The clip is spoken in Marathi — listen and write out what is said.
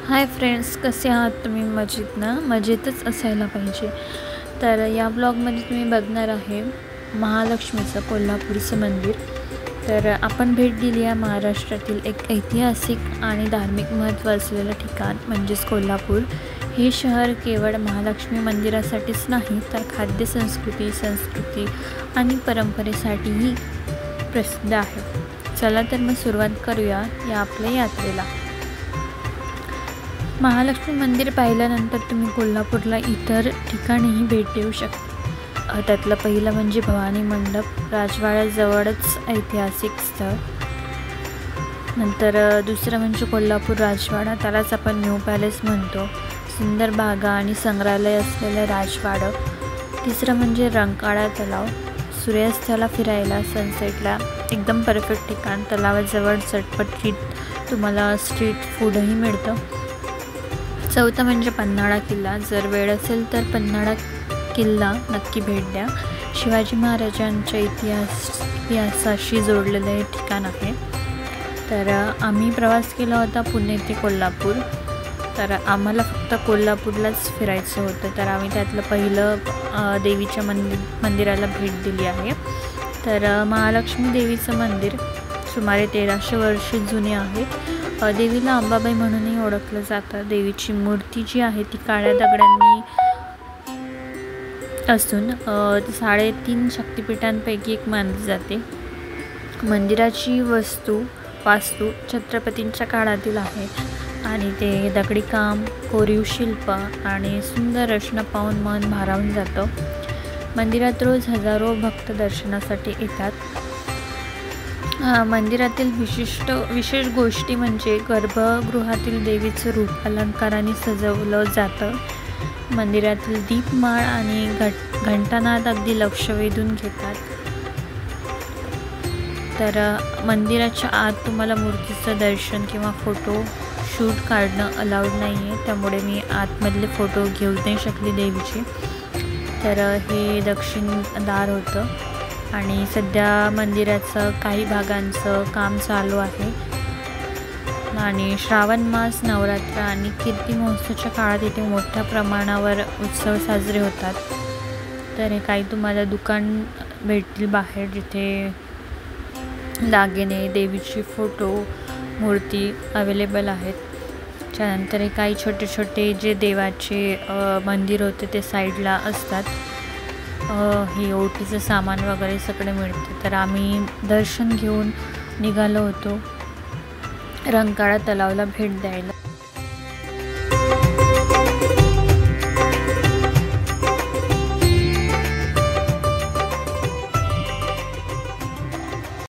हाय फ्रेंड्स, कसे आहात तुम्ही? मजेत ना? मजेतच असायला पाहिजे. तर या ब्लॉगमध्ये तुम्ही बघणार आहे महालक्ष्मीचं कोल्हापूरचं मंदिर. तर आपण भेट दिली आहे महाराष्ट्रातील एक ऐतिहासिक आणि धार्मिक महत्त्व असलेलं ठिकाण म्हणजेच कोल्हापूर. हे शहर केवळ महालक्ष्मी मंदिरासाठीच नाही तर खाद्य संस्कृती आणि परंपरेसाठीही प्रसिद्ध आहे. चला तर मग सुरुवात करूया या आपल्या यात्रेला. महालक्ष्मी मंदिर पाहिल्यानंतर तुम्ही कोल्हापूरला इतर ठिकाणीही भेट देऊ शकता. त्यातलं पहिलं म्हणजे भवानी मंडप, राजवाड्याजवळच ऐतिहासिक स्थळ. नंतर दुसरं म्हणजे कोल्हापूर राजवाडा, त्यालाच आपण न्यू पॅलेस म्हणतो. सुंदर बागा आणि संग्रहालय असलेलं राजवाडं. तिसरं म्हणजे रंकाळा तलाव, सूर्यास्ताला फिरायला, सनसेटला एकदम परफेक्ट ठिकाण. तलावाजवळ चटपटीत तुम्हाला स्ट्रीट फूडही मिळतं. चौथं म्हणजे पन्हाळा किल्ला. जर वेळ असेल तर पन्हाळा किल्ला नक्की भेट द्या. शिवाजी महाराजांच्या इतिहासाशी जोडलेलं हे ठिकाण आहे. तर आम्ही प्रवास केला होता पुणे ते कोल्हापूर. तर आम्हाला फक्त कोल्हापूरलाच फिरायचं होतं. तर आम्ही त्यातलं पहिलं देवीच्या मंदिराला भेट दिली आहे. तर महालक्ष्मी देवीचं मंदिर सुमारे 1300 वर्षे जुने आहे. देवीला अंबाबाई म्हणूनही ओळखलं जातं. देवीची मूर्ती जी आहे ती काळ्या दगडांनी असून 3.5 शक्तिपीठांपैकी एक मानली जाते. मंदिराची वास्तू छत्रपतींच्या काळातील आहे आणि ते दगडी काम, कोरीव शिल्प आणि सुंदर रचना पाहून मन भारावून जातं. मंदिरात रोज हजारो भक्त दर्शनासाठी येतात. मंदिरातील विशेष गोष्टी म्हणजे गर्भगृहातील देवीचं रूप अलंकाराने सजवलं जातं. मंदिरातील दीपमाळ आणि घंटानाद अगदी लक्ष वेधून घेतात. तर मंदिराच्या आत तुम्हाला मूर्तीचं दर्शन किंवा फोटो शूट काढणं अलाउड नाही आहे, त्यामुळे मी आतमधले फोटो घेऊ नाही शकली देवीचे. तर हे दक्षिण दार होतं आणि सध्या मंदिराचं काही भागांचं काम चालू आहे. आणि श्रावण मास, नवरात्र आणि कीर्ती महोत्सवाच्या काळात इथे मोठ्या प्रमाणावर उत्सव साजरे होतात. तर हे काही तुम्हाला दुकान भेटतील बाहेर, जिथे दागिने, देवीची फोटो, मूर्ती अवेलेबल आहेत. त्यानंतर हे काही छोटे छोटे जे देवाचे मंदिर होते ते साईडला असतात. हे ओटीचं सामान वगैरे सगळे मिळते. तर आम्ही दर्शन घेऊन निघालो होतो रंकाळा तलावाला भेट द्यायला.